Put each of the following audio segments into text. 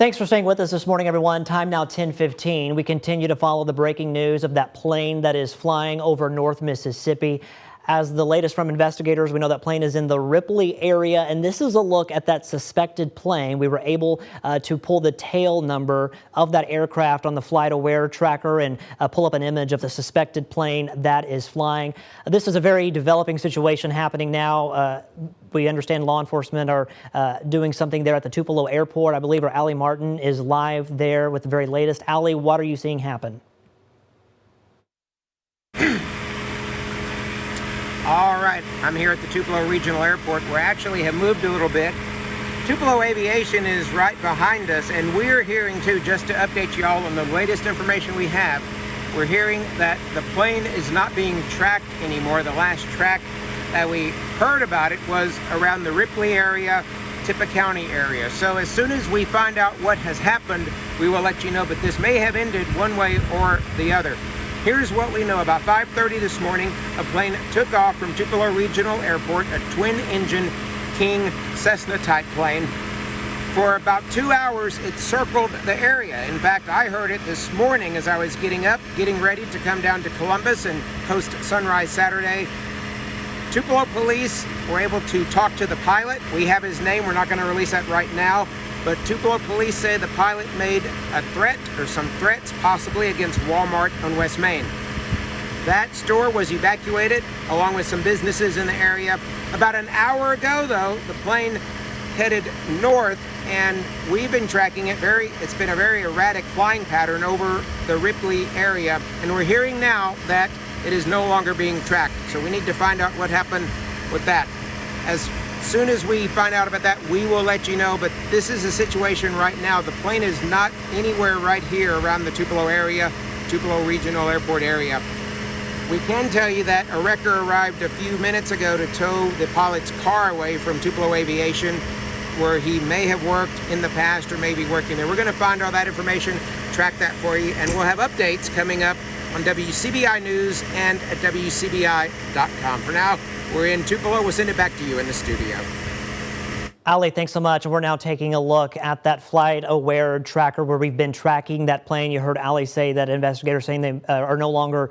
Thanks for staying with us this morning, everyone. Time now 10:15. We continue to follow the breaking news of that plane that is flying over North Mississippi. As the latest from investigators, we know that plane is in the Ripley area, and this is a look at that suspected plane. We were able to pull the tail number of that aircraft on the flight aware tracker and pull up an image of the suspected plane that is flying. This is a very developing situation happening now. We understand law enforcement are doing something there at the Tuple airport. I believe our Allie Martin is live there with the very latest. Allie, what are you seeing happen? All right, I'm here at the Tuple Regional Airport. We actually have moved a little bit. Tuple Aviation is right behind us, and we're hearing too, just to update you all on the latest information we have, we're hearing that the plane is not being tracked anymore. The last track that we heard about it was around the Ripley area, Tippah County area. So as soon as we find out what has happened, we will let you know, but this may have ended one way or the other. Here's what we know. About 5:30 this morning, a plane took off from Tuple Regional Airport, a twin-engine King Cessna-type plane. For about 2 hours, it circled the area. In fact, I heard it this morning as I was getting up, getting ready to come down to Columbus and host Sunrise Saturday. Tuple police were able to talk to the pilot. We have his name. We're not going to release that right now. But Tuple police say the pilot made a threat, or some threats possibly, against Walmart on West Main. That store was evacuated along with some businesses in the area. About an hour ago, though, the plane headed north, and we've been tracking it. It's been a very erratic flying pattern over the Ripley area, and we're hearing now that it is no longer being tracked. So we need to find out what happened with that. As soon as we find out about that, we will let you know, but this is a situation right now. The plane is not anywhere right here around the Tuple area, Tuple Regional Airport area. We can tell you that a wrecker arrived a few minutes ago to tow the pilot's car away from Tuple Aviation, where he may have worked in the past or may be working there. We're going to find all that information, track that for you, and we'll have updates coming up on WCBI News and at WCBI.com. For now, we're in Tuple. We'll send it back to you in the studio. Allie, thanks so much. We're now taking a look at that flight aware tracker where we've been tracking that plane. You heard Allie say that investigators saying they are no longer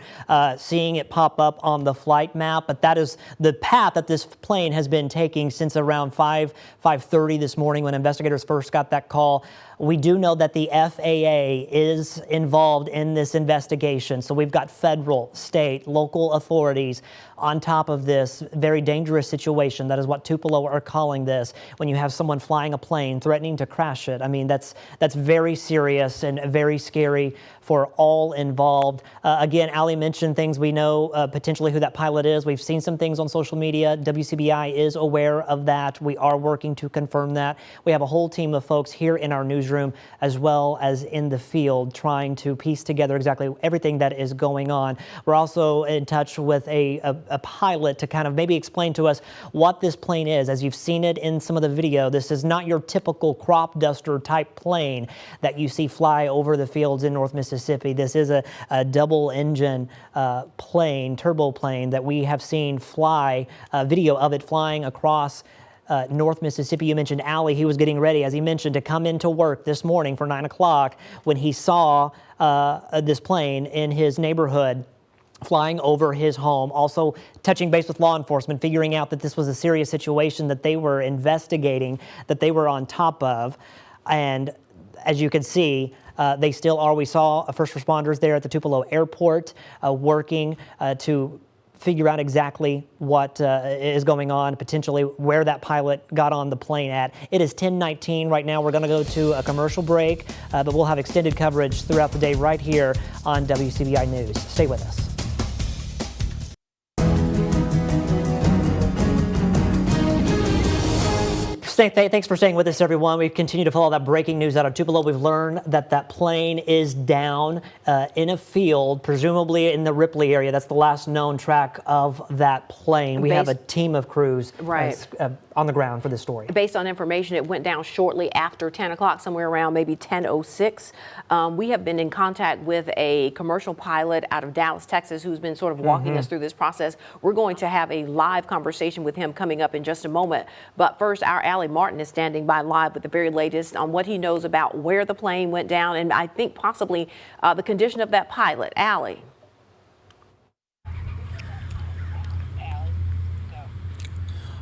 seeing it pop up on the flight map, but that is the path that this plane has been taking since around 5:30 this morning when investigators first got that call. We do know that the FAA is involved in this investigation. So we've got federal, state, local authorities on top of this very dangerous situation. That is what Tuple are calling this. When you have someone flying a plane, threatening to crash it. I mean, that's very serious and very scary for all involved. Again, Allie mentioned things we know, potentially who that pilot is. We've seen some things on social media. WCBI is aware of that. We are working to confirm that. We have a whole team of folks here in our newsroom as well as in the field trying to piece together exactly everything that is going on. We're also in touch with a pilot to kind of maybe explain to us what this plane is. As you've seen it in some of the video, this is not your typical crop duster type plane that you see fly over the fields in North Mississippi. This is a double engine plane, turbo plane that we have seen fly, video of it flying across North Mississippi. You mentioned Allie. He was getting ready, as he mentioned, to come into work this morning for 9 o'clock when he saw this plane in his neighborhood flying over his home, also touching base with law enforcement, figuring out that this was a serious situation that they were investigating, that they were on top of. And as you can see, they still are. We saw first responders there at the Tuple airport working to figure out exactly what is going on, potentially where that pilot got on the plane at. It is 10:19 right now. We're going to go to a commercial break, but we'll have extended coverage throughout the day right here on WCBI News. Stay with us. Thanks for staying with us, everyone. We've continued to follow that breaking news out of Tuple. We've learned that that plane is down in a field, presumably in the Ripley area. That's the last known track of that plane. We have a team of crews on the ground for this story. Based on information, it went down shortly after 10 o'clock, somewhere around maybe 10:06. We have been in contact with a commercial pilot out of Dallas, Texas, who's been sort of walking us through this process. We're going to have a live conversation with him coming up in just a moment. But first, our Allie Allie Martin is standing by live with the very latest on what he knows about where the plane went down and I think possibly the condition of that pilot. Allie.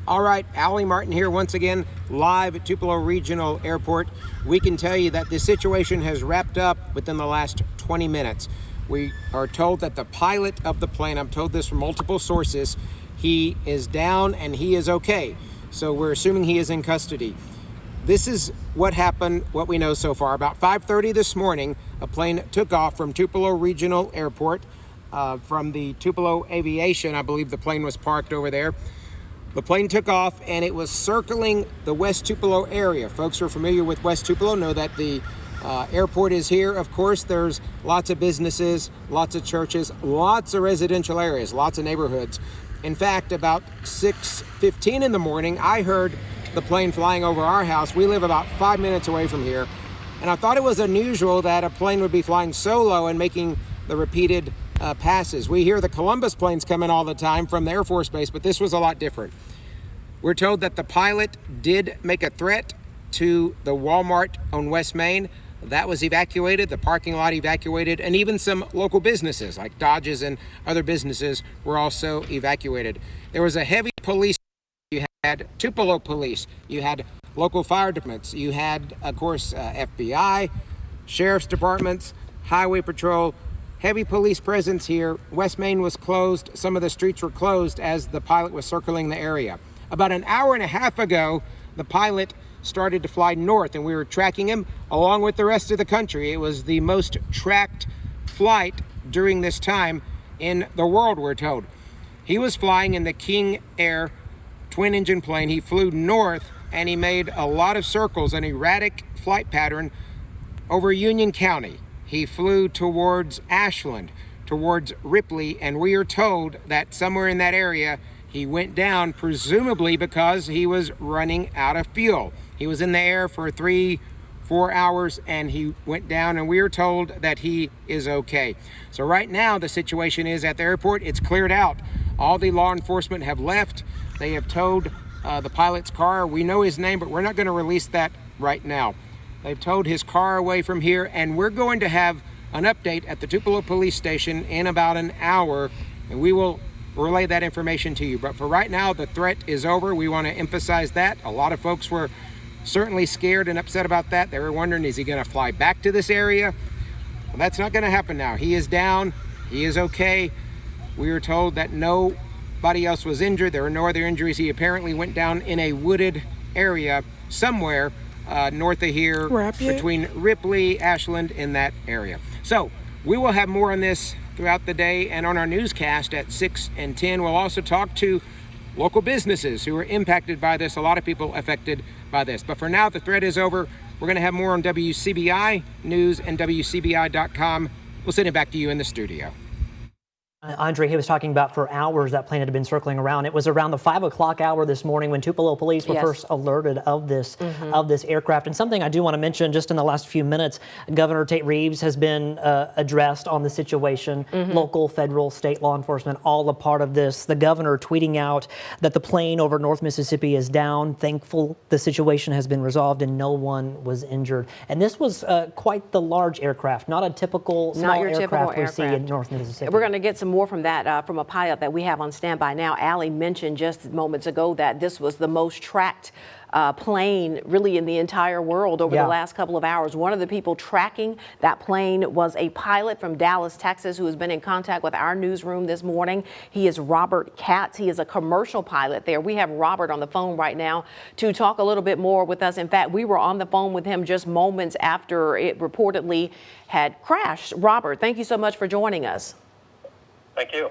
All right, Allie Martin here once again, live at Tuple Regional Airport. We can tell you that this situation has wrapped up within the last 20 minutes. We are told that the pilot of the plane, I'm told this from multiple sources, he is down and he is okay. So we're assuming he is in custody. This is what happened, what we know so far. About 5:30 this morning, a plane took off from Tuple Regional Airport from the Tuple Aviation. I believe the plane was parked over there. The plane took off and it was circling the West Tupelo area. Folks who are familiar with West Tupelo know that the airport is here. Of course, there's lots of businesses, lots of churches, lots of residential areas, lots of neighborhoods. In fact, about 6:15 in the morning, I heard the plane flying over our house. We live about 5 minutes away from here. And I thought it was unusual that a plane would be flying so low and making the repeated passes. We hear the Columbus planes come in all the time from the Air Force Base, but this was a lot different. We're told that the pilot did make a threat to the Walmart on West Main. That was evacuated, the parking lot evacuated, and even some local businesses like Dodge's and other businesses were also evacuated. There was a heavy police. You had Tupelo police, you had local fire departments, you had, of course, FBI, sheriff's departments, highway patrol, heavy police presence here. West Main was closed. Some of the streets were closed as the pilot was circling the area. About an hour and a half ago, the pilot started to fly north and we were tracking him along with the rest of the country. It was the most tracked flight during this time in the world, we're told. He was flying in the King Air twin engine plane. He flew north and he made a lot of circles, an erratic flight pattern over Union County. He flew towards Ashland, towards Ripley, and we are told that somewhere in that area he went down, presumably because he was running out of fuel. He was in the air for 3-4 hours and he went down, and we are told that he is okay. So right now the situation is at the airport, it's cleared out. All the law enforcement have left. They have towed the pilot's car. We know his name, but we're not going to release that right now. They've towed his car away from here, and we're going to have an update at the Tupelo Police Station in about an hour, and we will relay that information to you. But for right now, the threat is over. We want to emphasize that. A lot of folks were certainly scared and upset about that. They were wondering, is he going to fly back to this area? Well, that's not going to happen now. He is down. He is okay. We were told that nobody else was injured. There were no other injuries. He apparently went down in a wooded area somewhere north of here, between Ripley, Ashland, in that area. So we will have more on this throughout the day and on our newscast at 6 and 10. We'll also talk to local businesses who are impacted by this. A lot of people affected by this. But for now, the threat is over. We're going to have more on WCBI News and WCBI.com. We'll send it back to you in the studio. Andre, he was talking about for hours that plane had been circling around. It was around the 5 o'clock hour this morning when Tupelo police were first alerted of this aircraft. And something I do want to mention just in the last few minutes, Governor Tate Reeves has been addressed on the situation. Local, federal, state law enforcement, all a part of this. The governor tweeting out that the plane over North Mississippi is down. Thankful the situation has been resolved and no one was injured. And this was quite the large aircraft, not a typical small aircraft we see in North Mississippi. We're going to get some more from that from a pilot that we have on standby now. Allie mentioned just moments ago that this was the most tracked plane really in the entire world over the last couple of hours. One of the people tracking that plane was a pilot from Dallas, Texas, who has been in contact with our newsroom this morning. He is Robert Katz. He is a commercial pilot there. We have Robert on the phone right now to talk a little bit more with us. In fact, we were on the phone with him just moments after it reportedly had crashed. Robert, thank you so much for joining us. Thank you.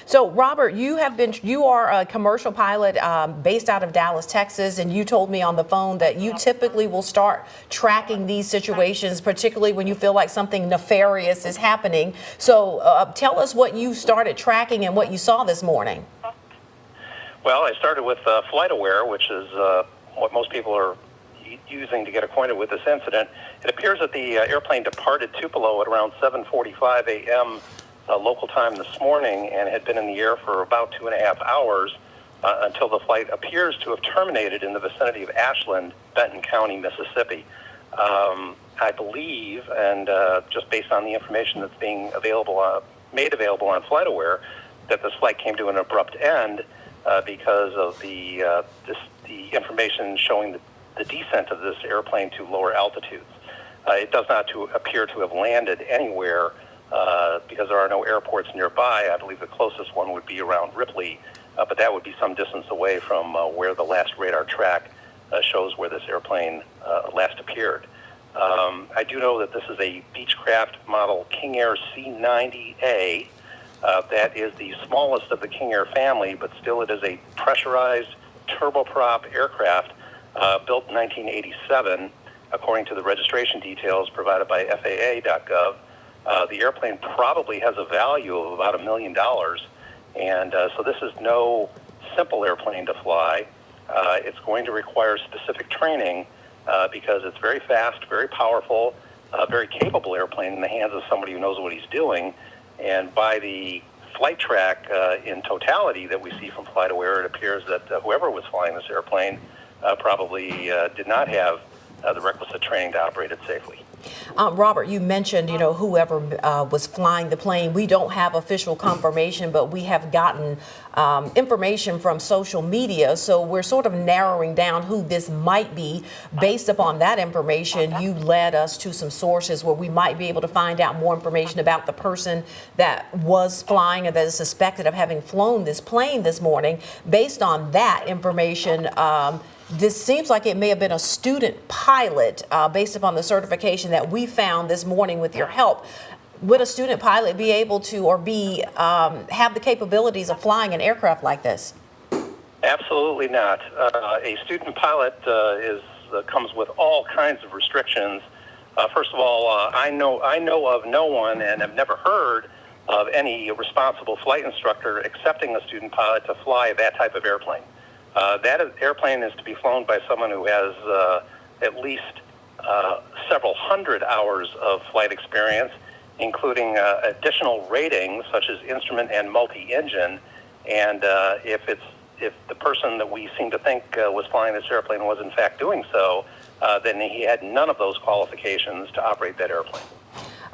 So, Robert, you are a commercial pilot based out of Dallas, Texas, and you told me on the phone that you typically will start tracking these situations, particularly when you feel like something nefarious is happening. So, tell us what you started tracking and what you saw this morning. Well, I started with FlightAware, which is what most people are using to get acquainted with this incident. It appears that the airplane departed Tupelo at around 7:45 a.m. Local time this morning and had been in the air for about 2.5 hours. until the flight appears to have terminated in the vicinity of Ashland, Benton County, Mississippi. I believe, and just based on the information that's being made available on FlightAware, that this flight came to an abrupt end because of the information showing the descent of this airplane to lower altitudes. It does not appear to have landed anywhere because there are no airports nearby. I believe the closest one would be around Ripley, but that would be some distance away from where the last radar track shows where this airplane last appeared. I do know that this is a Beechcraft model King Air C90a. That is the smallest of the King Air family, but still it is a pressurized turboprop aircraft built in 1987, according to the registration details provided by FAA.gov. The airplane probably has a value of about $1 million, and so this is no simple airplane to fly. It's going to require specific training because it's very fast, very powerful, very capable airplane in the hands of somebody who knows what he's doing. And by the flight track in totality that we see from FlightAware, it appears that whoever was flying this airplane probably did not have the requisite training to operate it safely. Robert, you mentioned, whoever was flying the plane. We don't have official confirmation, but we have gotten information from social media. So we're sort of narrowing down who this might be. Based upon that information, you led us to some sources where we might be able to find out more information about the person that was flying or that is suspected of having flown this plane this morning. Based on that information, this seems like it may have been a student pilot based upon the certification that we found this morning with your help. Would a student pilot be able to or have the capabilities of flying an aircraft like this? Absolutely not. A student pilot comes with all kinds of restrictions. First of all, I know of no one and have never heard of any responsible flight instructor accepting a student pilot to fly that type of airplane. That airplane is to be flown by someone who has at least several hundred hours of flight experience, including additional ratings such as instrument and multi-engine. And if the person that we seem to think was flying this airplane was in fact doing so, then he had none of those qualifications to operate that airplane.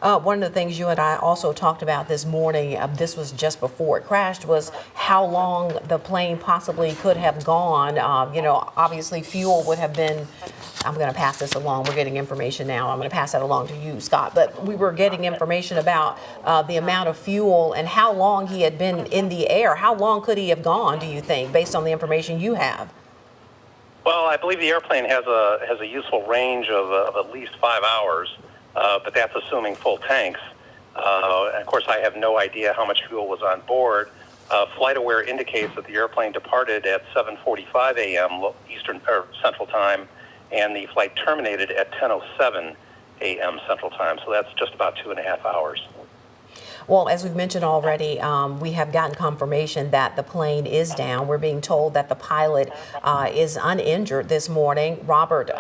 One of the things you and I also talked about this morning, this was just before it crashed, was how long the plane possibly could have gone. Obviously fuel would have been, I'm going to pass this along. We're getting information now. I'm going to pass that along to you, Scott. But we were getting information about the amount of fuel and how long he had been in the air. How long could he have gone, do you think, based on the information you have? Well, I believe the airplane has a useful range of at least 5 hours. But that's assuming full tanks. And of course, I have no idea how much fuel was on board. FlightAware indicates that the airplane departed at 7:45 a.m. Eastern or Central Time, and the flight terminated at 10:07 a.m. Central Time. So that's just about 2.5 hours. Well, as we've mentioned already, we have gotten confirmation that the plane is down. We're being told that the pilot is uninjured this morning. Robert,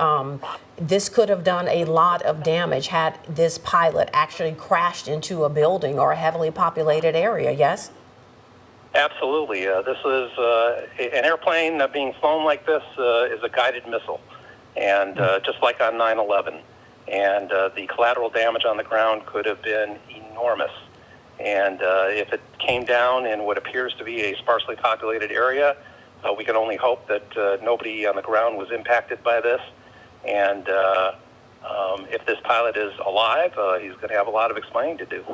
this could have done a lot of damage had this pilot actually crashed into a building or a heavily populated area, yes? Absolutely. This is an airplane being flown like this is a guided missile, and just like on 9/11. And the collateral damage on the ground could have been enormous. And if it came down in what appears to be a sparsely populated area, we can only hope that nobody on the ground was impacted by this. And if this pilot is alive, he's going to have a lot of explaining to do.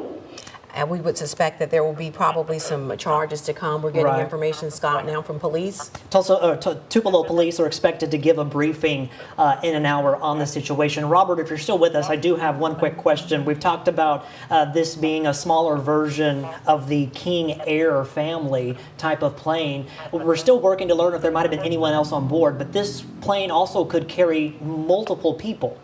And we would suspect that there will be probably some charges to come. We're getting information, Scott, now from police. Tupelo police are expected to give a briefing in an hour on the situation. Robert, if you're still with us, I do have one quick question. We've talked about this being a smaller version of the King Air family type of plane. We're still working to learn if there might have been anyone else on board, but this plane also could carry multiple people.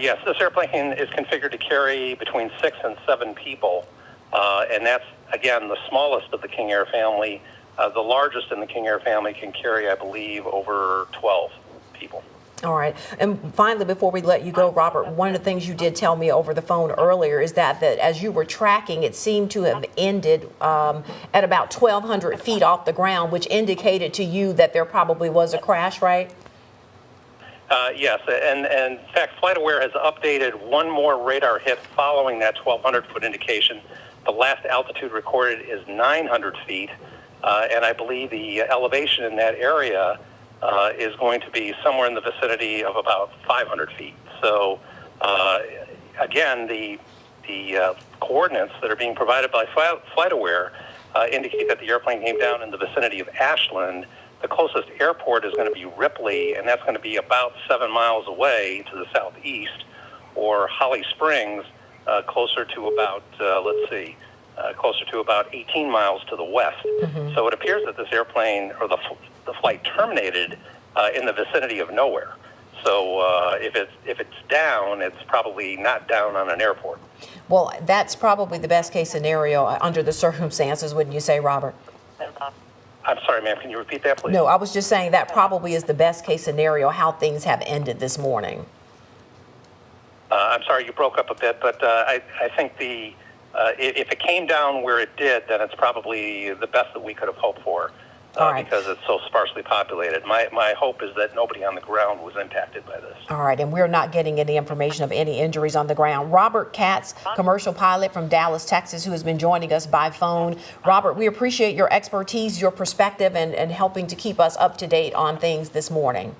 Yes, this airplane is configured to carry between 6 and 7 people, and that's, again, the smallest of the King Air family. The largest in the King Air family can carry, I believe, over 12 people. All right. And finally, before we let you go, Robert, one of the things you did tell me over the phone earlier is that as you were tracking, it seemed to have ended at about 1,200 feet off the ground, which indicated to you that there probably was a crash, right? Yes, and in fact, FlightAware has updated one more radar hit following that 1,200-foot indication. The last altitude recorded is 900 feet, and I believe the elevation in that area is going to be somewhere in the vicinity of about 500 feet. So, again, the coordinates that are being provided by FlightAware indicate that the airplane came down in the vicinity of Ashland. The closest airport is going to be Ripley, and that's going to be about 7 miles away to the southeast, or Holly Springs, closer to about, closer to about 18 miles to the west. So it appears that this airplane, or the flight terminated in the vicinity of nowhere. So if it's down, it's probably not down on an airport. Well, that's probably the best case scenario under the circumstances, wouldn't you say, Robert? I'm sorry, ma'am, can you repeat that, please? No, I was just saying that probably is the best case scenario, how things have ended this morning. I'm sorry, you broke up a bit, but I think if it came down where it did, then it's probably the best that we could have hoped for. Right. Because it's so sparsely populated. My hope is that nobody on the ground was impacted by this. All right, and we're not getting any information of any injuries on the ground. Robert Katz, commercial pilot from Dallas, Texas, who has been joining us by phone. Robert, we appreciate your expertise, your perspective, and helping to keep us up to date on things this morning.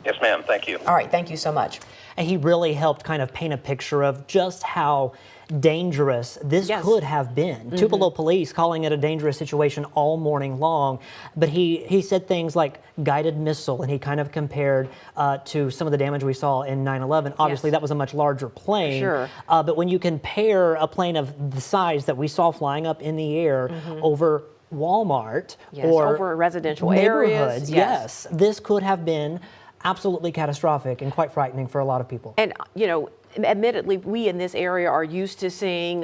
Yes, ma'am. Thank you. All right, thank you so much. And he really helped kind of paint a picture of just how dangerous this could have been. Tuple police calling it a dangerous situation all morning long, but he said things like guided missile, and he kind of compared to some of the damage we saw in 9/11. Obviously, that was a much larger plane, but when you compare a plane of the size that we saw flying up in the air over Walmart or over residential neighborhoods, areas, this could have been absolutely catastrophic and quite frightening for a lot of people. And, you know, admittedly, we in this area are used to seeing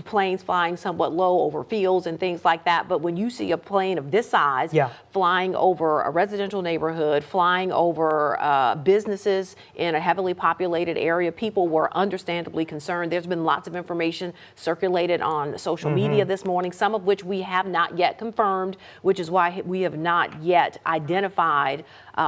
planes flying somewhat low over fields and things like that. But when you see a plane of this size flying over a residential neighborhood, flying over businesses in a heavily populated area, people were understandably concerned. There's been lots of information circulated on social media this morning, some of which we have not yet confirmed, which is why we have not yet identified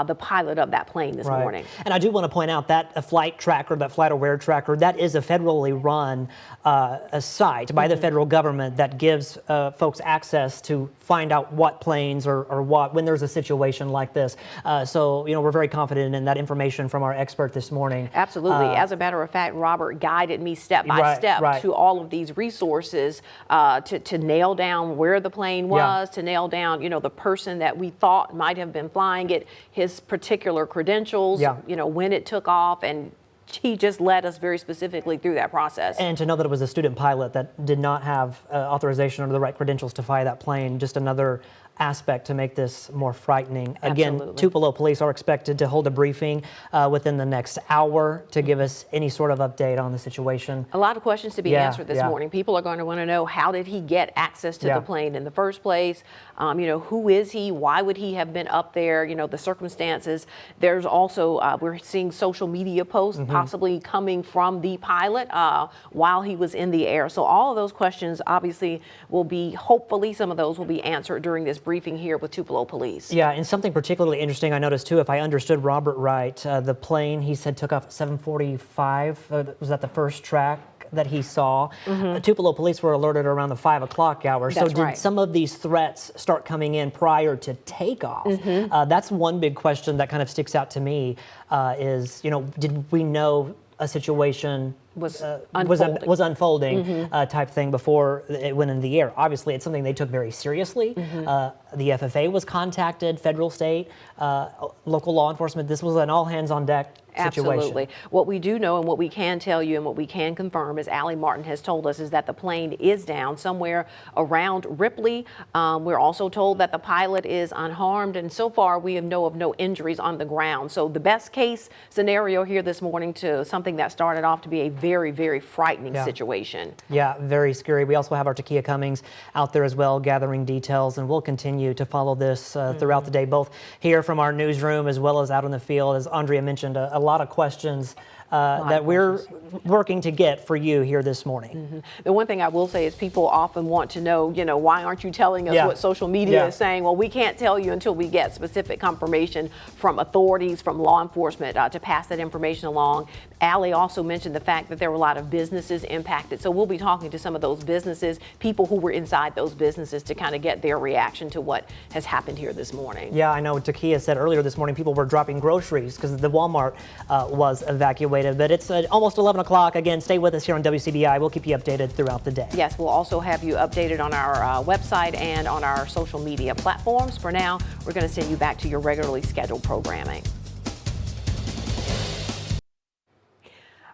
the pilot of that plane this morning. And I do want to point out that a flight tracker, that FlightAware tracker, that is a federally run a site by the federal government that gives folks access to find out what planes or what when there's a situation like this. So, you know, we're very confident in that information from our expert this morning. Absolutely. As a matter of fact, Robert guided me step by step to all of these resources to nail down where the plane was, to nail down, you know, the person that we thought might have been flying it, his particular credentials, you know, when it took off, and he just led us very specifically through that process. And to know that it was a student pilot that did not have authorization or the right credentials to fly that plane, just another aspect to make this more frightening. Again, Tuple police are expected to hold a briefing within the next hour to give us any sort of update on the situation. A lot of questions to be answered this morning. People are going to want to know, how did he get access to the plane in the first place? You know, who is he? Why would he have been up there? You know, the circumstances. There's also, we're seeing social media posts possibly coming from the pilot while he was in the air. So all of those questions obviously will be, hopefully some of those will be answered during this briefing here with Tuple police. Yeah, and something particularly interesting I noticed too, if I understood Robert right, the plane he said took off at 7:45. Was that the first track that he saw? Tuple police were alerted around the 5 o'clock hour. So did some of these threats start coming in prior to takeoff? That's one big question that kind of sticks out to me. Is, you know, did we know a situation was unfolding type thing before it went into the air? Obviously, it's something they took very seriously. The FFA was contacted, federal, state, local law enforcement. This was an all hands on deck situation. Absolutely. What we do know and what we can tell you and what we can confirm, as Allie Martin has told us, is that the plane is down somewhere around Ripley. We're also told that the pilot is unharmed, and so far we know of no injuries on the ground. So the best case scenario here this morning to something that started off to be a very, very frightening Yeah. situation. Yeah, very scary. We also have our Takia Cummings out there as well, gathering details, and we'll continue to follow this throughout the day, both here from our newsroom as well as out in the field. As Andrea mentioned, a lot of questions that we're working to get for you here this morning. The one thing I will say is people often want to know, why aren't you telling us what social media is saying? Well, we can't tell you until we get specific confirmation from authorities, from law enforcement to pass that information along. Allie also mentioned the fact that there were a lot of businesses impacted. So we'll be talking to some of those businesses, people who were inside those businesses to kind of get their reaction to what has happened here this morning. Yeah, I know Takia said earlier this morning people were dropping groceries because the Walmart was evacuated. But it's almost 11 o'clock. Again, stay with us here on WCBI. We'll keep you updated throughout the day. Yes, we'll also have you updated on our website and on our social media platforms. For now, we're going to send you back to your regularly scheduled programming.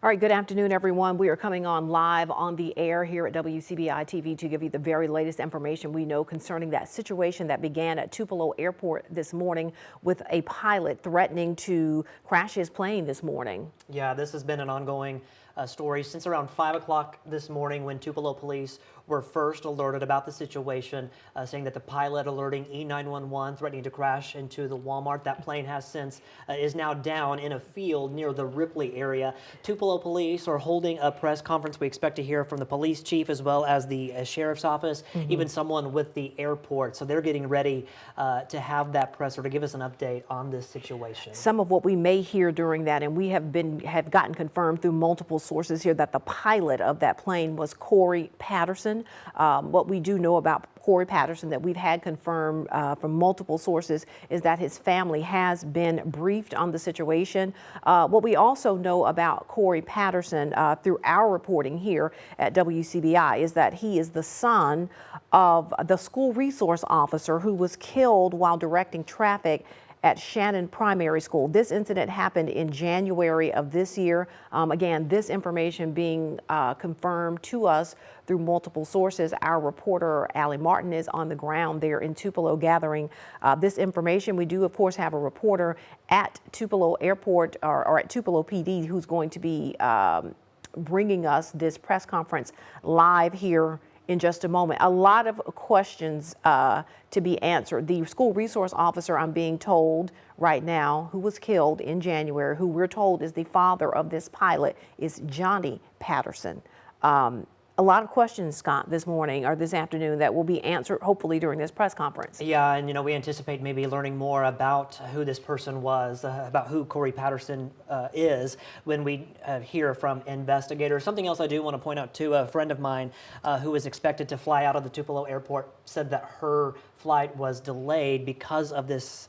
All right, good afternoon, everyone. We are coming on live on the air here at WCBI TV to give you the very latest information we know concerning that situation that began at Tuple Airport this morning with a pilot threatening to crash his plane this morning. Yeah, this has been an ongoing story since around 5 o'clock this morning when Tuple police were first alerted about the situation, saying that the pilot alerting E911 threatening to crash into the Walmart. That plane has since is now down in a field near the Ripley area. Tuple police are holding a press conference. We expect to hear from the police chief as well as the sheriff's office, even someone with the airport. So they're getting ready to have that press or to give us an update on this situation. Some of what we may hear during that, and we have gotten confirmed through multiple sources here that the pilot of that plane was Corey Patterson. What we do know about Corey Patterson that we've had confirmed from multiple sources is that his family has been briefed on the situation. What we also know about Corey Patterson through our reporting here at WCBI is that he is the son of the school resource officer who was killed while directing traffic at Shannon Primary School. This incident happened in January of this year. Again, this information being confirmed to us through multiple sources. Our reporter, Allie Martin, is on the ground there in Tupelo gathering this information. We do, of course, have a reporter at Tupelo Airport or at Tupelo PD who's going to be bringing us this press conference live here in just a moment. A lot of questions to be answered. The school resource officer, I'm being told right now, who was killed in January, who we're told is the father of this pilot, is Johnny Patterson. A lot of questions, Scott, this morning or this afternoon that will be answered hopefully during this press conference. Yeah, and we anticipate maybe learning more about who this person was, about who Corey Patterson is when we hear from investigators. Something else I do want to point out too, a friend of mine who was expected to fly out of the Tupelo airport said that her flight was delayed because of this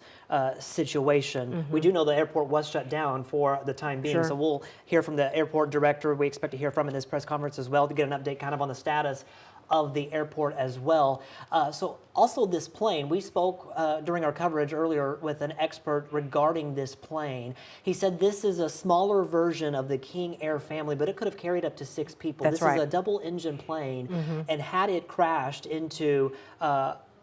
situation. We do know the airport was shut down for the time being, so we'll hear from the airport director. We expect to hear from in this press conference as well to get an update kind of on the status of the airport as well. So also this plane, we spoke during our coverage earlier with an expert regarding this plane. He said this is a smaller version of the King Air family, but it could have carried up to 6 people. That's this right. is a double engine plane, and had it crashed into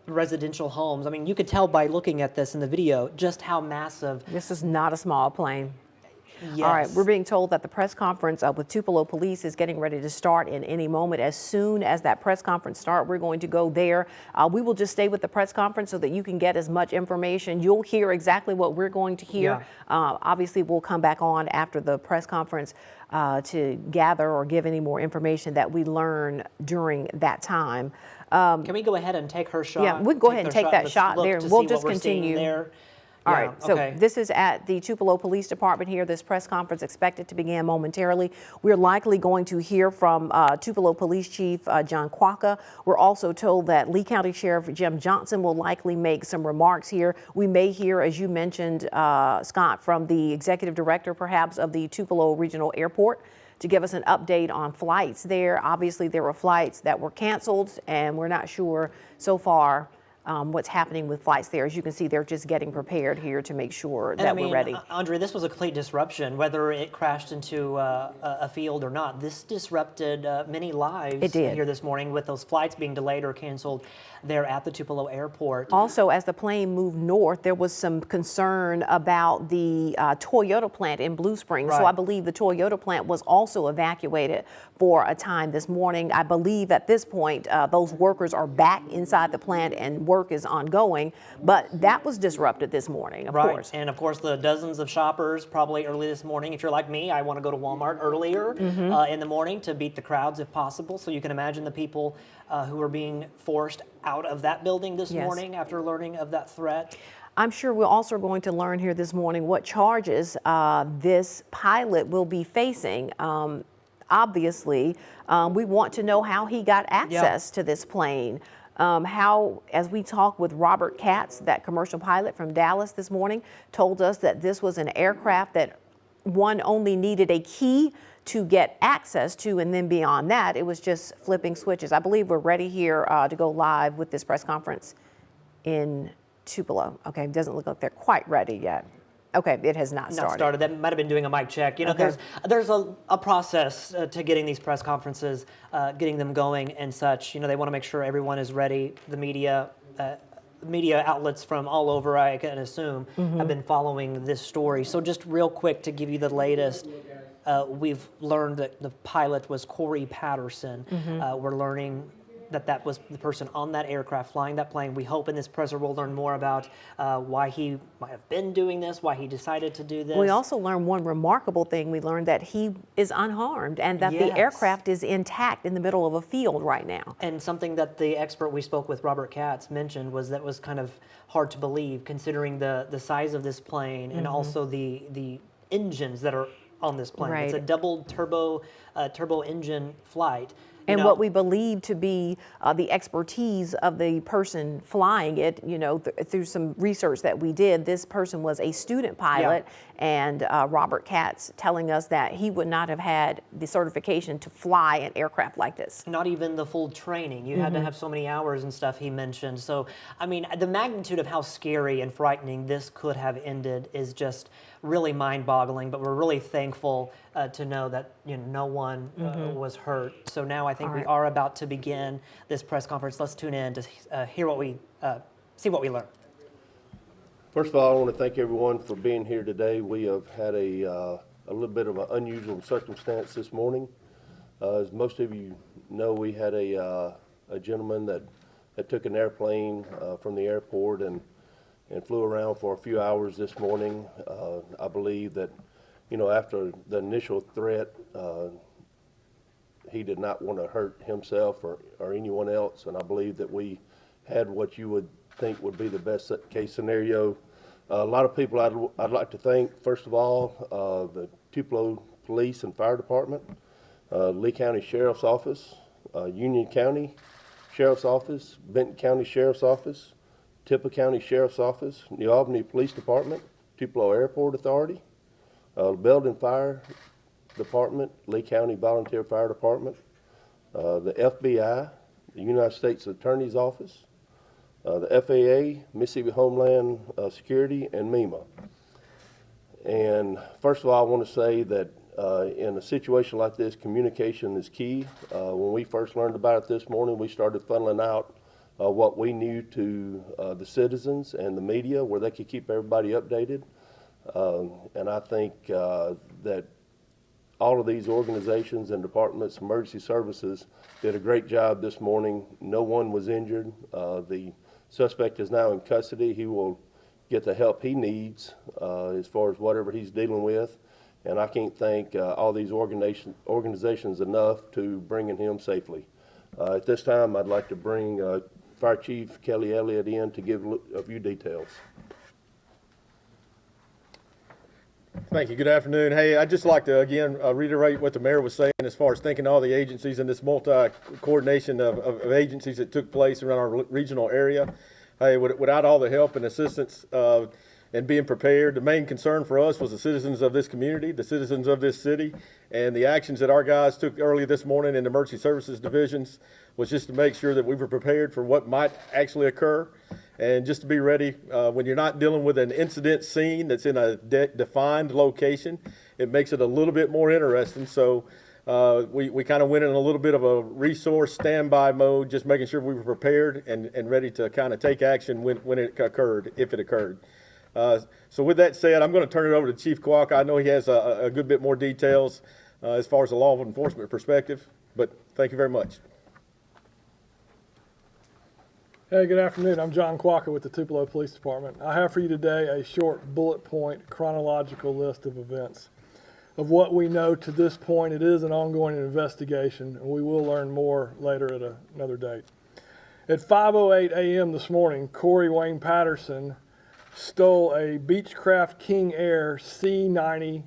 residential homes, I mean, you could tell by looking at this in the video just how massive. This is not a small plane. Yes. All right, we're being told that the press conference with Tupelo Police is getting ready to start in any moment. As soon as that press conference starts, we're going to go there. We will just stay with the press conference so that you can get as much information. You'll hear exactly what we're going to hear. Obviously, we'll come back on after the press conference to gather or give any more information that we learn during that time. Can we go ahead and take her shot? Yeah, we can go ahead and take that shot there, and we'll just continue. There. All Yeah, right, so okay. this is at the Tupelo Police Department here. This press conference expected to begin momentarily. We're likely going to hear from Tupelo Police Chief John Quaka. We're also told that Lee County Sheriff Jim Johnson will likely make some remarks here. We may hear, as you mentioned, Scott, from the executive director perhaps of the Tupelo Regional Airport to give us an update on flights there. Obviously, there were flights that were canceled, and we're not sure so far what's happening with flights there. As you can see, they're just getting prepared here to make sure that we're ready. Andre, this was a complete disruption, whether it crashed into a field or not. This disrupted many lives here this morning with those flights being delayed or canceled there at the Tupelo airport. Also, as the plane moved north, there was some concern about the Toyota plant in Blue Springs. Right. So I believe the Toyota plant was also evacuated for a time this morning. I believe at this point, those workers are back inside the plant and work is ongoing, but that was disrupted this morning, of course. And of course, the dozens of shoppers probably early this morning. If you're like me, I want to go to Walmart earlier in the morning to beat the crowds if possible. So you can imagine the people who are being forced out of that building this morning after learning of that threat. I'm sure we're also going to learn here this morning what charges this pilot will be facing. Obviously, we want to know how he got access to this plane. How, as we talked with Robert Katz, that commercial pilot from Dallas this morning, told us that this was an aircraft that one only needed a key to get access to, and then beyond that, it was just flipping switches. I believe we're ready here to go live with this press conference in Tupelo. Okay, it doesn't look like they're quite ready yet. Okay, it has not started. That might have been doing a mic check. You know, there's a process to getting these press conferences, getting them going and such. You know, they want to make sure everyone is ready. The media outlets from all over, I can assume, have been following this story. So just real quick to give you the latest, we've learned that the pilot was Corey Patterson. We're learning that was the person on that aircraft flying that plane. We hope in this presser we'll learn more about why he might have been doing this, why he decided to do this. We also learned one remarkable thing. We learned that he is unharmed and that the aircraft is intact in the middle of a field right now. And something that the expert we spoke with, Robert Katz, mentioned was that was kind of hard to believe considering the size of this plane and also the engines that are on this plane. Right. It's a double turbo engine flight. And what we believe to be the expertise of the person flying it, you know, through some research that we did, this person was a student pilot, and Robert Katz telling us that he would not have had the certification to fly an aircraft like this. Not even the full training. You had to have so many hours and stuff, he mentioned. So, I mean, the magnitude of how scary and frightening this could have ended is just really mind-boggling, but we're really thankful to know that no one was hurt. So now I think we are about to begin this press conference. Let's tune in to hear what we see what we learned. First of all, I want to thank everyone for being here today. We have had a little bit of an unusual circumstance this morning. As most of you know, we had a gentleman that took an airplane from the airport and flew around for a few hours this morning. I believe that, after the initial threat, he did not want to hurt himself or anyone else, and I believe that we had what you would think would be the best case scenario. A lot of people I'd like to thank, first of all, the Tupelo Police and Fire Department, Lee County Sheriff's Office, Union County Sheriff's Office, Benton County Sheriff's Office, Tuple County Sheriff's Office, New Albany Police Department, Tupelo Airport Authority, Belden Fire Department, Lee County Volunteer Fire Department, the FBI, the United States Attorney's Office, the FAA, Mississippi Homeland Security, and MEMA. And first of all, I want to say that in a situation like this, communication is key. When we first learned about it this morning, we started funneling out what we knew to the citizens and the media where they could keep everybody updated. And I think that all of these organizations and departments, emergency services, did a great job this morning. No one was injured. The suspect is now in custody. He will get the help he needs as far as whatever he's dealing with. And I can't thank all these organizations enough to bringing him safely. At this time, I'd like to bring Fire Chief Kelly Elliott in to give a few details. Thank you. Good afternoon. Hey, I'd just like to again reiterate what the mayor was saying as far as thanking all the agencies in this multi-coordination of agencies that took place around our regional area. Hey, without all the help and assistance, and being prepared. The main concern for us was the citizens of this community, the citizens of this city, and the actions that our guys took early this morning in the emergency services divisions was just to make sure that we were prepared for what might actually occur, and just to be ready when you're not dealing with an incident scene that's in a defined location. It makes it a little bit more interesting. So we kind of went in a little bit of a resource standby mode, just making sure we were prepared and ready to kind of take action when it occurred, if it occurred. So with that said, I'm going to turn it over to Chief Kwok. I know he has a good bit more details as far as the law enforcement perspective, but thank you very much. Hey, good afternoon. I'm John Quacker with the Tuple Police Department. I have for you today a short bullet point chronological list of events. Of what we know to this point, it is an ongoing investigation, and we will learn more later at another date. At 5:08 a.m. this morning, Corey Wayne Patterson stole a Beechcraft King Air C90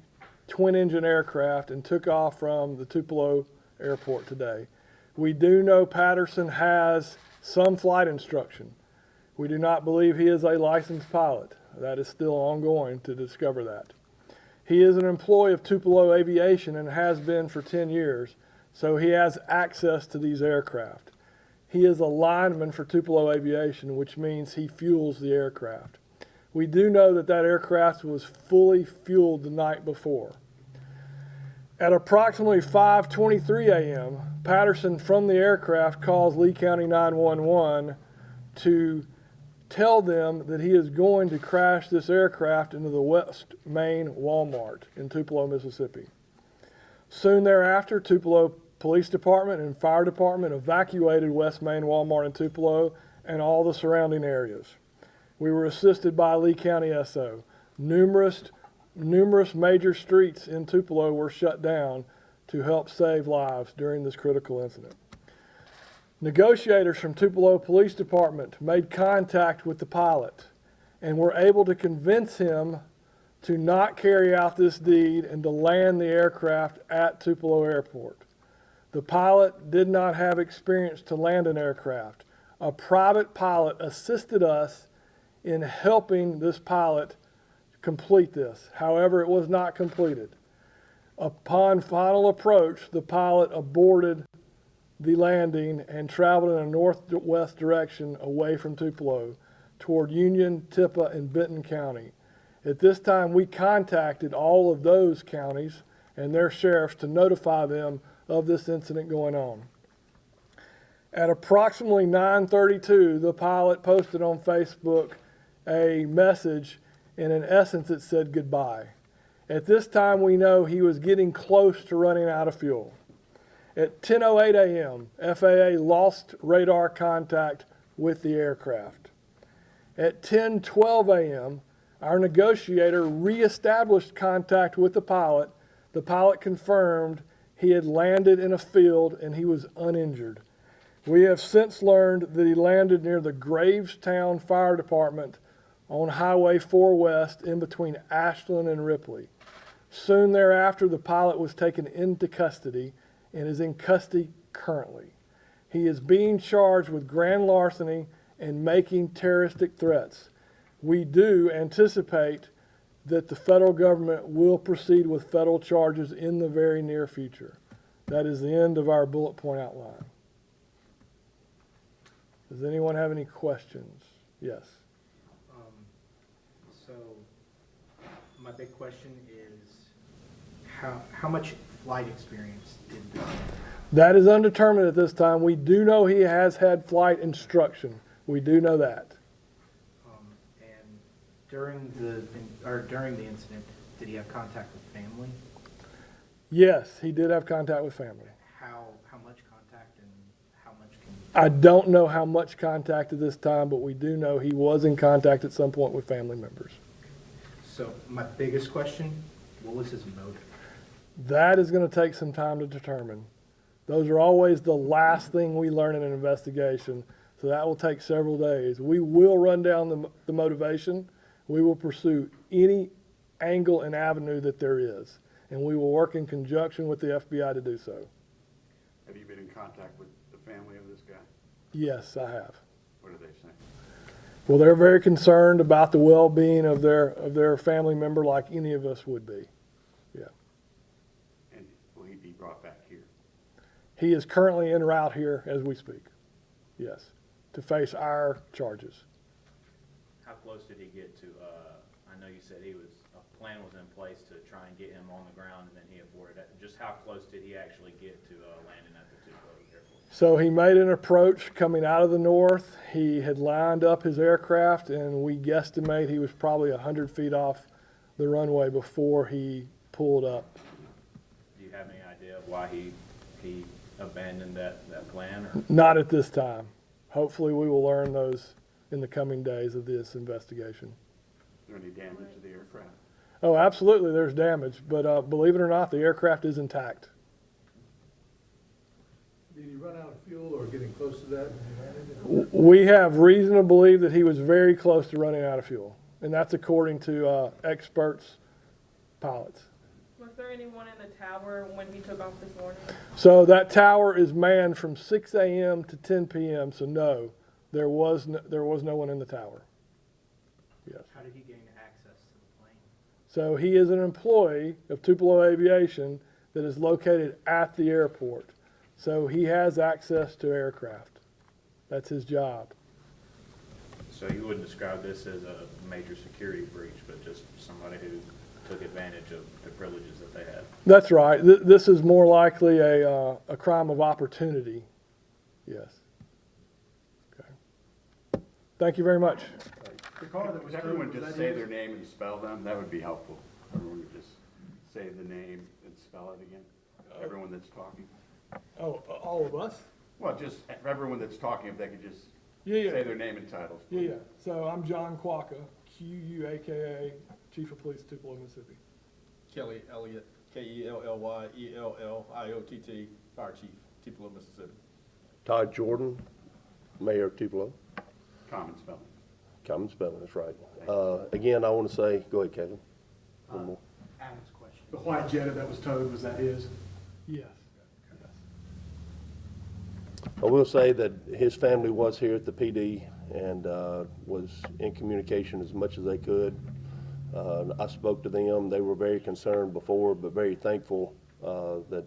twin-engine aircraft and took off from the Tuple Airport today. We do know Patterson has some flight instruction. We do not believe he is a licensed pilot. That is still ongoing to discover that. He is an employee of Tuple Aviation and has been for 10 years, so he has access to these aircraft. He is a lineman for Tuple Aviation, which means he fuels the aircraft. We do know that that aircraft was fully fueled the night before. At approximately 5:23 a.m., Patterson from the aircraft calls Lee County 911 to tell them that he is going to crash this aircraft into the West Main Walmart in Tupelo, Mississippi. Soon thereafter, Tupelo Police Department and Fire Department evacuated West Main Walmart in Tupelo and all the surrounding areas. We were assisted by Lee County SO. Numerous major streets in Tupelo were shut down to help save lives during this critical incident. Negotiators from Tupelo Police Department made contact with the pilot and were able to convince him to not carry out this deed and to land the aircraft at Tupelo Airport. The pilot did not have experience to land an aircraft. A private pilot assisted us in helping this pilot complete this. However, it was not completed. Upon final approach, the pilot aborted the landing and traveled in a northwest direction away from Tupelo toward Union, Tippah, and Benton County. At this time, we contacted all of those counties and their sheriffs to notify them of this incident going on. At approximately 9:32, the pilot posted on Facebook a message, and in essence it said goodbye. At this time, we know he was getting close to running out of fuel. At 10:08 a.m., FAA lost radar contact with the aircraft. At 10:12 a.m., our negotiator reestablished contact with the pilot. The pilot confirmed he had landed in a field and he was uninjured. We have since learned that he landed near the Gravestown Fire Department on Highway 4 West in between Ashland and Ripley. Soon thereafter, the pilot was taken into custody and is in custody currently. He is being charged with grand larceny and making terroristic threats. We do anticipate that the federal government will proceed with federal charges in the very near future. That is the end of our bullet point outline. Does anyone have any questions? Yes. So my big question is how much flight experience did this man have? That is undetermined at this time. We do know he has had flight instruction. We do know that. And during the incident, did he have contact with family? Yes, he did have contact with family. How much contact and how much can? I don't know how much contact at this time, but we do know he was in contact at some point with family members. So my biggest question, what was his motive? That is going to take some time to determine. Those are always the last thing we learn in an investigation, so that will take several days. We will run down the motivation. We will pursue any angle and avenue that there is, and we will work in conjunction with the FBI to do so. Have you been in contact with the family of this guy? Yes, I have. What do they say? Well, they're very concerned about the well-being of their family member, like any of us would be. Yeah. And will he be brought back here? He is currently en route here as we speak. Yes, to face our charges. How close did he get to, I know you said a plan was in place to try and get him on the ground and then he aborted it. Just how close did he actually get to landing at the Tuple airport? So he made an approach coming out of the north. He had lined up his aircraft, and we guesstimate he was probably 100 feet off the runway before he pulled up. Do you have any idea of why he abandoned that plan? Or? Not at this time. Hopefully we will learn those in the coming days of this investigation. Is there any damage to the aircraft? Oh, absolutely, there's damage, but believe it or not, the aircraft is intact. Did he run out of fuel or getting close to that when he landed? We have reason to believe that he was very close to running out of fuel, and that's according to experts, pilots. Was there anyone in the tower when he took off this morning? So that tower is manned from 6 a.m. to 10 p.m., so no, there was no one in the tower. Yes. How did he gain access to the plane? So he is an employee of Tuple Aviation that is located at the airport. So he has access to aircraft. That's his job. So you wouldn't describe this as a major security breach, but just somebody who took advantage of the privileges that they had? That's right. This is more likely a crime of opportunity. Yes. Okay. Thank you very much. The car that was Could everyone towed, was just that say his? their name and spell them? That would be helpful. Everyone would just say the name and spell it again. Everyone that's talking. Oh, all of us? Well, just everyone that's talking, if they could just Yeah. say their name and titles. Yeah. So I'm John Quaka, Quaka, Chief of Police, Tuple, Mississippi. Kelly Elliott, Kellyelliott, Fire Chief, Tuple, Mississippi. Todd Jordan, Mayor of Tupelo. Common spelling. Common spelling, that's right. Again, I want to say, go ahead, Kevin. One more. Adam's question. The white Jetta that was towed, was that his? Yes. I will say that his family was here at the PD and was in communication as much as they could. I spoke to them. They were very concerned before, but very thankful that,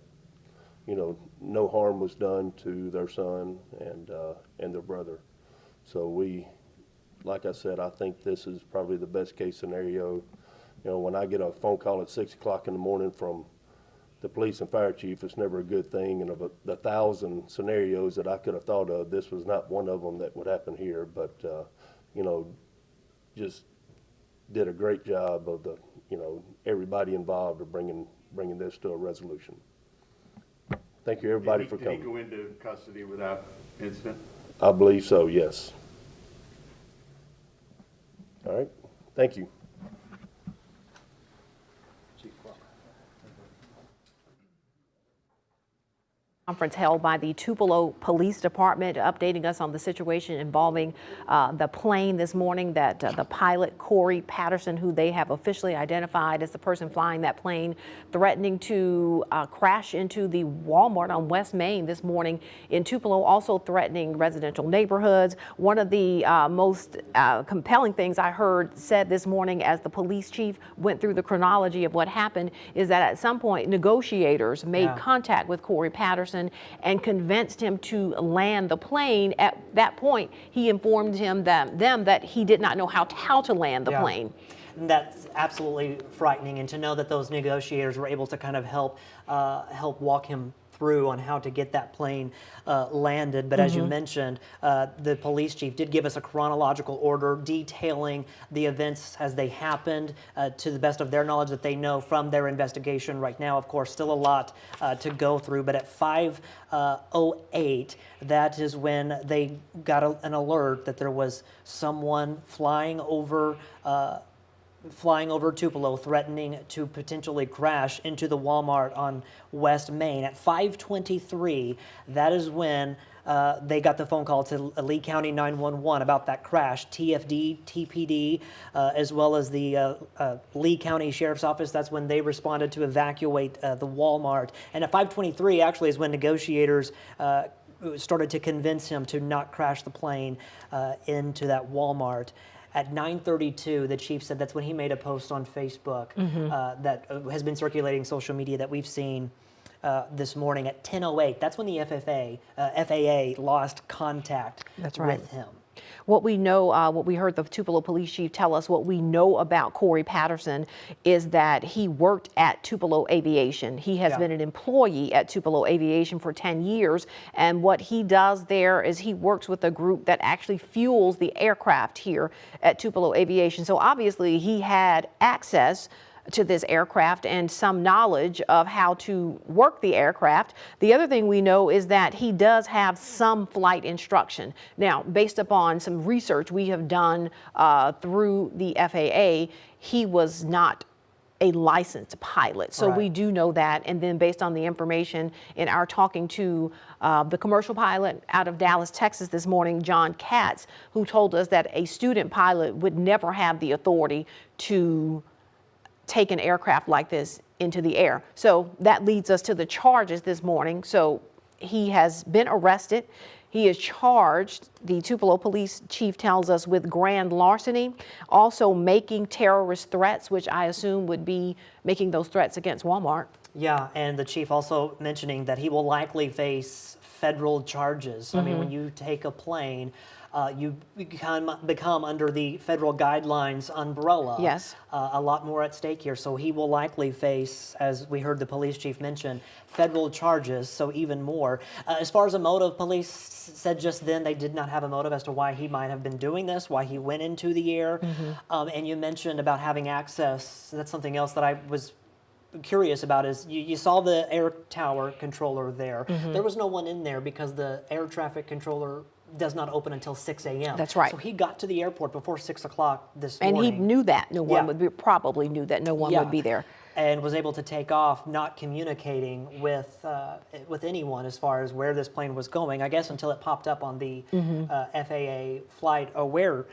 you know, no harm was done to their son and their brother. So we, like I said, I think this is probably the best case scenario. You know, when I get a phone call at 6 o'clock in the morning from the police and fire chief, it's never a good thing. And of the 1,000 scenarios that I could have thought of, this was not one of them that would happen here. But, you know, just did a great job of the, you know, everybody involved of bringing this to a resolution. Thank you, everybody, for coming. Did he go into custody without incident? I believe so, yes. All right, thank you. Conference held by the Tupelo Police Department, updating us on the situation involving the plane this morning that the pilot, Corey Patterson, who they have officially identified as the person flying that plane, threatening to crash into the Walmart on West Main this morning in Tupelo, also threatening residential neighborhoods. One of the most compelling things I heard said this morning as the police chief went through the chronology of what happened is that at some point negotiators made contact with Corey Patterson and convinced him to land the plane. At that point, he informed them that he did not know how to land the plane. And that's absolutely frightening, and to know that those negotiators were able to kind of help walk him through on how to get that plane landed. But as you mentioned, the police chief did give us a chronological order detailing the events as they happened to the best of their knowledge that they know from their investigation right now. Of course, still a lot to go through, but at 5:08, that is when they got an alert that there was someone flying over Tupelo, threatening to potentially crash into the Walmart on West Main. At 5:23, that is when they got the phone call to Lee County 911 about that crash. TFD, TPD, as well as the Lee County Sheriff's Office, that's when they responded to evacuate the Walmart. And at 5:23 actually is when negotiators started to convince him to not crash the plane into that Walmart. At 9:32, the chief said that's when he made a post on Facebook that has been circulating social media that we've seen this morning. At 10:08, that's when the FAA lost contact with him. What we know, what we heard the Tupelo police chief tell us, what we know about Corey Patterson is that he worked at Tupelo Aviation. He has been an employee at Tupelo Aviation for 10 years. And what he does there is he works with a group that actually fuels the aircraft here at Tupelo Aviation. So obviously he had access to this aircraft and some knowledge of how to work the aircraft. The other thing we know is that he does have some flight instruction. Now, based upon some research we have done through the FAA, he was not a licensed pilot. So we do know that. And then based on the information in our talking to the commercial pilot out of Dallas, Texas this morning, John Katz, who told us that a student pilot would never have the authority to take an aircraft like this into the air. So that leads us to the charges this morning. So he has been arrested. He is charged, the Tupelo police chief tells us, with grand larceny, also making terrorist threats, which I assume would be making those threats against Walmart. Yeah, and the chief also mentioning that he will likely face federal charges. I mean, when you take a plane, you become under the federal guidelines umbrella. Yes. A lot more at stake here. So he will likely face, as we heard the police chief mention, federal charges, so even more. As far as a motive, police said just then they did not have a motive as to why he might have been doing this, why he went into the air. And you mentioned about having access. That's something else that I was curious about is you saw the air tower controller there. There was no one in there because the air traffic controller does not open until 6 a.m. That's right. So he got to the airport before 6 o'clock this morning. And he knew that no one would be, probably knew that no one would be there. And was able to take off, not communicating with anyone as far as where this plane was going, I guess until it popped up on the FAA flight aware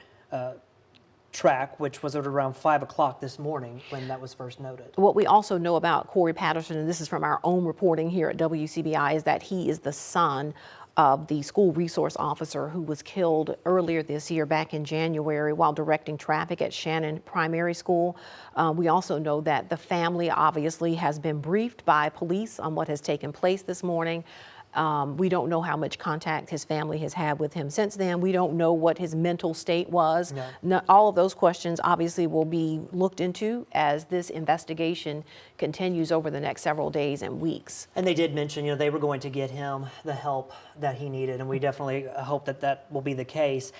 track, which was at around 5 o'clock this morning when that was first noted. What we also know about Corey Patterson, and this is from our own reporting here at WCBI, is that he is the son of the school resource officer who was killed earlier this year back in January while directing traffic at Shannon Primary School. We also know that the family obviously has been briefed by police on what has taken place this morning. We don't know how much contact his family has had with him since then. We don't know what his mental state was. All of those questions obviously will be looked into as this investigation continues over the next several days and weeks. And they did mention, they were going to get him the help that he needed, and we definitely hope that that will be the case.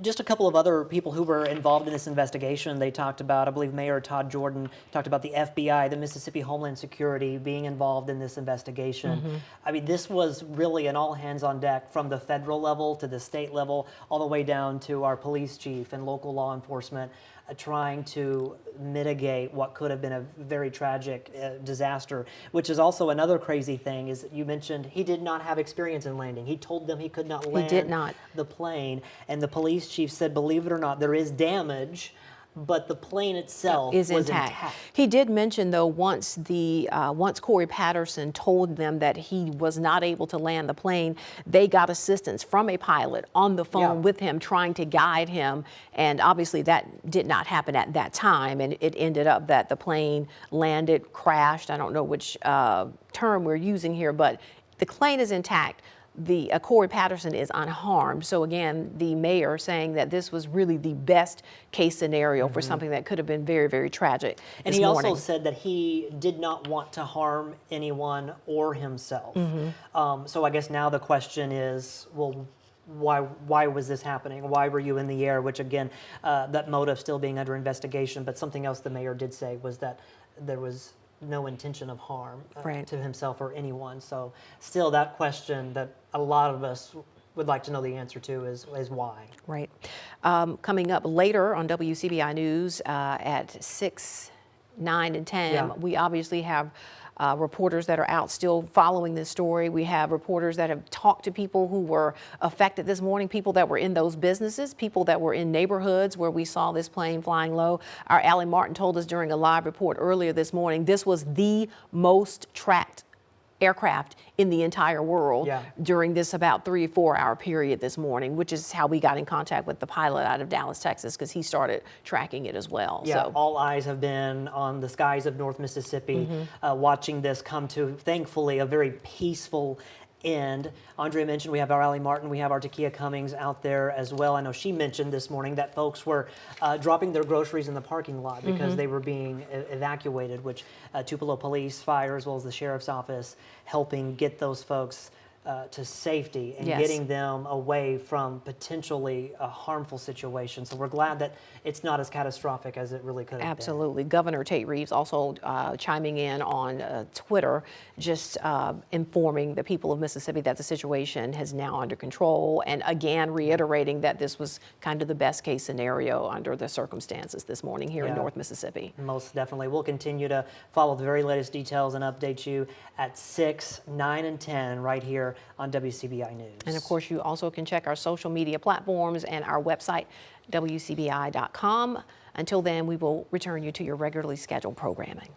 Just a couple of other people who were involved in this investigation. They talked about, I believe Mayor Todd Jordan talked about the FBI, the Mississippi Homeland Security being involved in this investigation. I mean, this was really an all hands on deck from the federal level to the state level, all the way down to our police chief and local law enforcement, trying to mitigate what could have been a very tragic disaster, which is also another crazy thing is you mentioned he did not have experience in landing. He told them he could not land the plane, and the police chief said, believe it or not, there is damage, but the plane itself is was intact. He did mention, though, once Corey Patterson told them that he was not able to land the plane, they got assistance from a pilot on the phone with him, trying to guide him. And obviously that did not happen at that time. And it ended up that the plane landed, crashed. I don't know which term we're using here, but the plane is intact. Corey Patterson is unharmed. So again, the mayor saying that this was really the best case scenario for something that could have been very, very tragic. And he also said that he did not want to harm anyone or himself. So I guess now the question is, well, why was this happening? Why were you in the air? Which again, that motive still being under investigation. But something else the mayor did say was that there was no intention of harm to himself or anyone. So still that question that a lot of us would like to know the answer to is why. Right. Coming up later on WCBI News at 6, 9, and 10, we obviously have reporters that are out still following this story. We have reporters that have talked to people who were affected this morning, people that were in those businesses, people that were in neighborhoods where we saw this plane flying low. Our Allie Martin told us during a live report earlier this morning, this was the most tracked aircraft in the entire world Yeah. during this about 3 or 4 hour period this morning, which is how we got in contact with the pilot out of Dallas, Texas, because he started tracking it as well. Yeah, So. all eyes have been on the skies of North Mississippi, watching this come to, thankfully, a very peaceful end. Andrea mentioned we have our Allie Martin, we have our Takia Cummings out there as well. I know she mentioned this morning that folks were dropping their groceries in the parking lot because they were being evacuated, which Tupelo Police, Fire, as well as the Sheriff's Office, helping get those folks to safety and Yes. getting them away from potentially a harmful situation. So we're glad that it's not as catastrophic as it really could have Absolutely. Governor Tate Reeves also chiming in on Twitter, just informing the people of Mississippi that the situation is now under control, and again reiterating that this was kind of the best case scenario under the circumstances this morning here in Yeah. North Mississippi. Most definitely. We'll continue to follow the very latest details and update you at 6, 9, and 10 right here on WCBI News. And of course, you also can check our social media platforms and our website, WCBI.com. Until then, we will return you to your regularly scheduled programming.